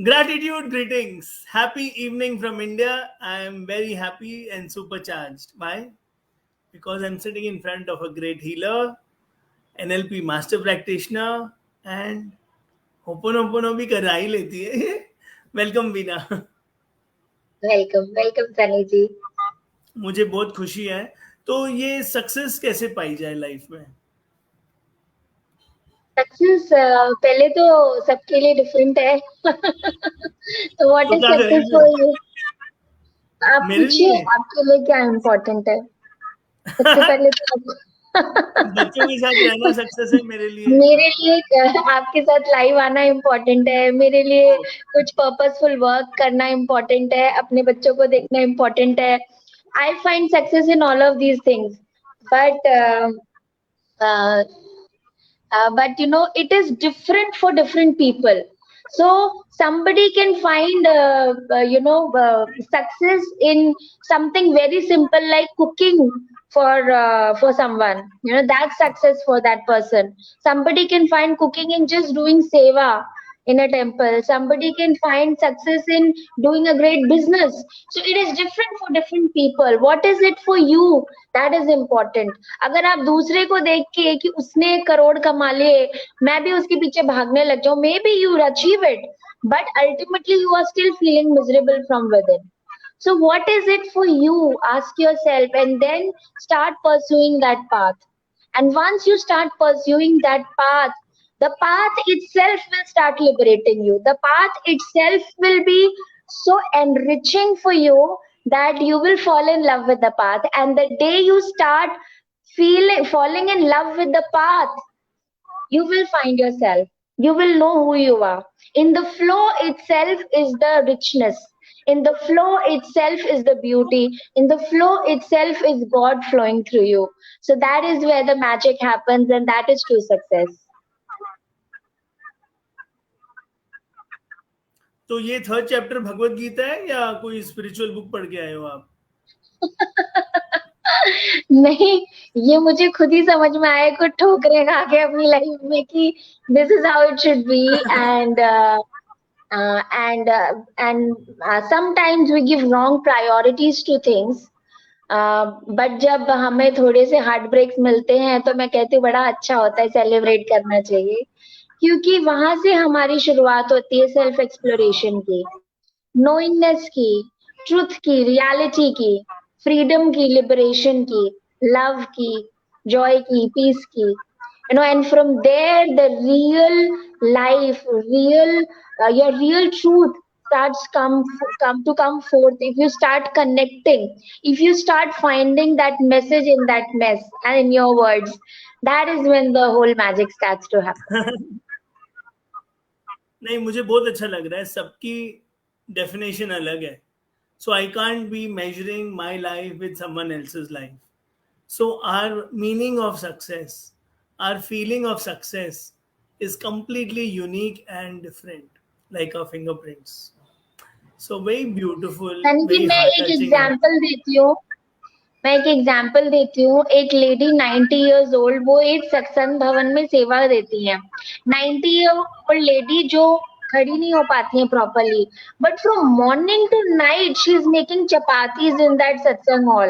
Gratitude greetings. Happy evening from India. I am very happy and supercharged. Why? Because I'm sitting in front of a great healer, NLP master practitioner, and Hoponopono भी करा ही लेती है. Welcome बीना. Welcome Sunny जी. मुझे बहुत खुशी है. तो ये सक्सेस कैसे पाई जाए लाइफ में? सक्सेस पहले तो सबके लिए डिफरेंट है. तो what is success for you? आप पूछिए आपके लिए क्या इम्पोर्टेंट है. सबसे पहले तो बच्चों के साथ रहना सक्सेस है मेरे लिए. मेरे लिए आपके साथ लाइव आना इम्पोर्टेंट है. मेरे लिए कुछ पर्पसफुल वर्क करना इम्पोर्टेंट है. अपने बच्चों को देखना इम्पोर्टेंट है. I find success in all of these things. But it is different for different people. So somebody can find success in something very simple like cooking for someone. That's success for that person. Somebody can find cooking in just doing seva in a temple. Somebody can find success in doing a great business. So it is different for different people. What is it for you? That is important. अगर आप दूसरे को देख के कि उसने करोड़ कमा लिए, मैं भी उसके पीछे भागने लग जाऊं, maybe you achieve it, but ultimately you are still feeling miserable from within. So what is it for you? Ask yourself and then start pursuing that path. And once you start pursuing that path, the path itself will start liberating you. The path itself will be so enriching for you that you will fall in love with the path. And the day you start falling in love with the path, you will find yourself. You will know who you are. In the flow itself is the richness. In the flow itself is the beauty. In the flow itself is God flowing through you. So that is where the magic happens, and that is true success. तो ये third chapter Bhagavad Gita है या कोई spiritual book पढ़ के आए हो आप? नहीं, ये मुझे खुद ही समझ में आया. कुछ ठोकरें खा के अपनी लाइफ में कि this is how it should be. And sometimes we give wrong priorities to things. But जब हमें थोड़े से हार्ट ब्रेक्स मिलते हैं तो मैं कहती हूँ बड़ा अच्छा होता है, सेलिब्रेट करना चाहिए. क्योंकि वहां से हमारी शुरुआत होती है सेल्फ एक्सप्लोरेशन की, नोइंगनेस की, ट्रुथ की, रियलिटी की, फ्रीडम की, लिबरेशन की, लव की, जॉय की, पीस की. And from there the real life, your real truth starts come forth. If you start connecting, if you start finding that message in that mess and in your words, that is when the whole magic starts to happen. नहीं, मुझे बहुत अच्छा लग रहा है. सबकी definition अलग है. So I can't be measuring my life with someone else's life. So our meaning of success, our feeling of success is completely unique and different, like our fingerprints. So very beautiful, very मैं एक example देती हूँ. एक lady 90 years old, वो एक सत्संग भवन में सेवा देती है. 90 year old लेडी जो खड़ी नहीं हो पाती है properly, but from morning to night she is making chapatis in that satsang hall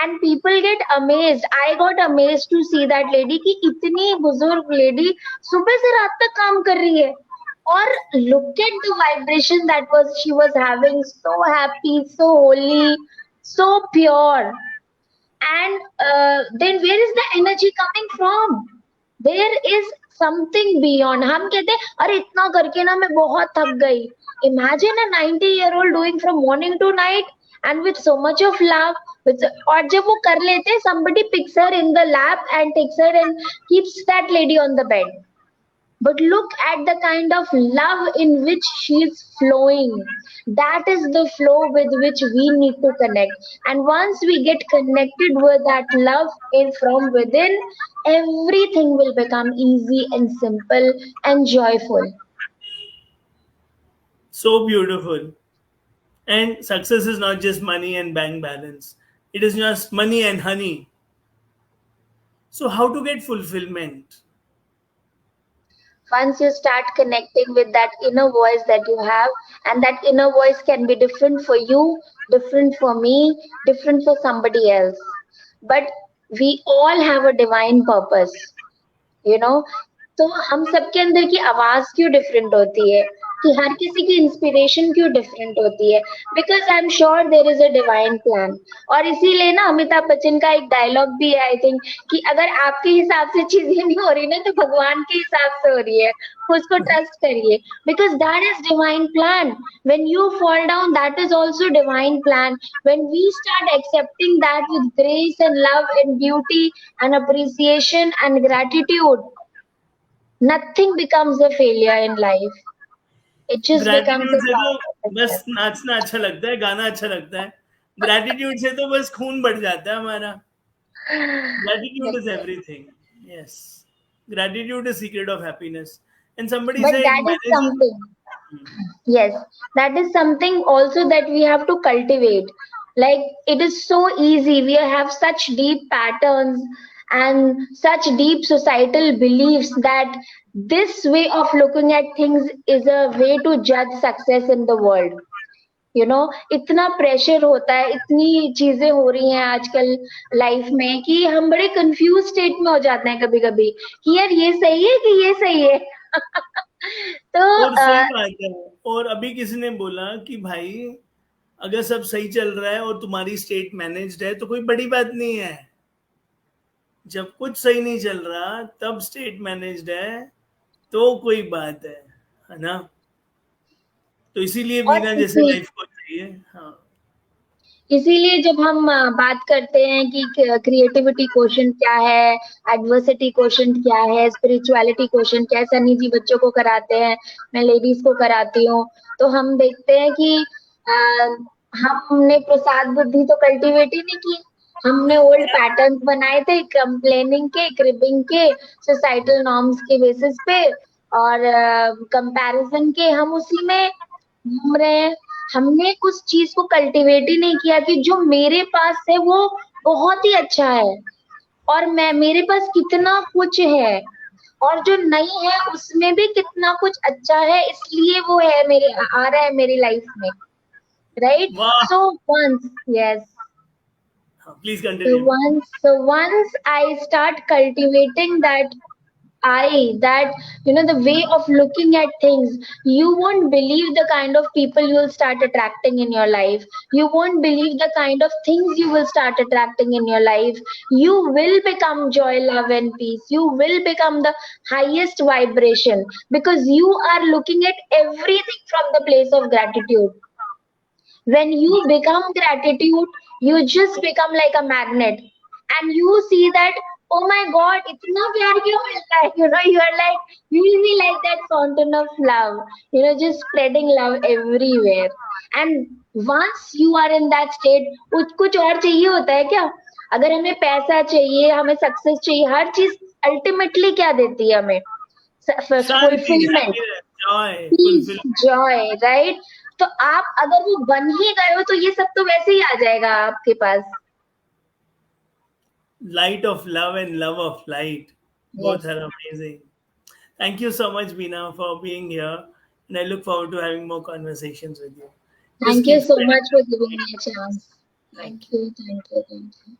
and people get amazed. I got amazed to see that lady कि इतनी बुजुर्ग लेडी सुबह से रात तक काम कर रही है. और look at the vibration that she was having, so happy, so holy, so pure. And then where is the energy coming from? There is something beyond. हम कहते हैं अरे इतना करके ना मैं बहुत थक गई. Imagine a 90-year-old doing from morning to night and with so much of love. और जब वो कर लेते हैं, somebody picks her in the lap and takes her and keeps that lady on the bed. But look at the kind of love in which she is flowing. That is the flow with which we need to connect. And once we get connected with that love from within, everything will become easy and simple and joyful. So beautiful. And success is not just money and bank balance. It is just money and honey. So how to get fulfillment? Once you start connecting with that inner voice that you have, and that inner voice can be different for you, different for me, different for somebody else. But we all have a divine purpose, you know. तो हम सबके अंदर की आवाज क्यों different होती है, कि हर किसी की इंस्पिरेशन क्यों डिफरेंट होती है? Because I am sure there is a divine plan. और इसीलिए ना अमिताभ बच्चन का एक डायलॉग भी है, आई थिंक, कि अगर आपके हिसाब से चीजें नहीं हो रही ना, तो भगवान के हिसाब से हो रही है, उसको ट्रस्ट करिए. Because that is divine plan. when you fall down, that is also divine plan. When we start accepting that with grace and love and beauty and appreciation and gratitude, nothing becomes a failure in life. It just becomes gratitude a से तो part of बस success. नाचना अच्छा लगता है, गाना अच्छा लगता है. ग्रैटिट्यूड से तो बस खून बढ़ जाता है हमारा. Gratitude is Definitely. everything. Yes. Gratitude is secret of happiness. And somebody But say एक that is manager. something. Yes, that is something also that we have to cultivate. Like, it is so easy. We have such deep patterns and such deep societal beliefs that this way of looking at things is a way to judge success in the world. इतना pressure होता है, इतनी चीजें हो रही हैं आजकल life में, कि हम बड़े कंफ्यूज स्टेट में हो जाते हैं कभी कभी, कि यार ये सही है कि ये सही है. तो और सही बात है. और अभी किसी ने बोला कि भाई अगर सब सही चल रहा है और तुम्हारी स्टेट मैनेज्ड है तो कोई बड़ी बात नहीं है. जब कुछ सही नहीं चल रहा तब स्टेट मैनेज्ड है तो कोई बात है ना. तो इसीलिए और बीना जैसे इसी लाइफ को चाहिए. हाँ. इसीलिए जब हम बात करते हैं कि क्रिएटिविटी क्वोशंट क्या है, एडवर्सिटी क्वोशंट क्या है, स्पिरिचुअलिटी क्वोशंट क्या है, सनी जी बच्चों को कराते हैं, मैं लेडीज को कराती हूँ, तो हम देखते हैं कि हमने प्रसाद बुद्धि तो कल्टीवेट ही नहीं की. हमने ओल्ड पैटर्न्स बनाए थे, कंप्लेनिंग के, क्रिबिंग के, सोसाइटल नॉर्म्स के बेसिस पे, और कंपैरिजन के, हम उसी में घूम रहे हैं. हमने उस चीज को कल्टीवेट ही नहीं किया कि जो मेरे पास है वो बहुत ही अच्छा है, और मैं, मेरे पास कितना कुछ है, और जो नहीं है उसमें भी कितना कुछ अच्छा है, इसलिए वो है मेरे, आ रहा है मेरी लाइफ में. राइट. वाह. सो once, yes, हाँ, please so continue. once I start cultivating that, the way of looking at things, you won't believe the kind of people you will start attracting in your life. You won't believe the kind of things you will start attracting in your life. You will become joy, love, and peace. You will become the highest vibration, because you are looking at everything from the place of gratitude. When you become gratitude, you just become like a magnet, and you see that, oh my god, itna pyar kyun mil raha hai? You are like, you will be like that fountain of love, just spreading love everywhere. And once you are in that state, कुछ और चाहिए होता है क्या? अगर हमें पैसा चाहिए, हमें सक्सेस चाहिए, हर चीज अल्टीमेटली क्या देती है हमें? शांति, fulfilment, joy, peace, fulfil. Joy. Right. तो आप अगर वो बन ही गए हो, तो ये सब तो वैसे ही आ जाएगा आपके पास. Light of love and love of light. Both Yes. are amazing. Thank you so much, Bina, for being here. And I look forward to having more conversations with you. Just Thank you keep so spreading much for love. giving me a chance. Thank Thank you. you. Thank you. Thank you.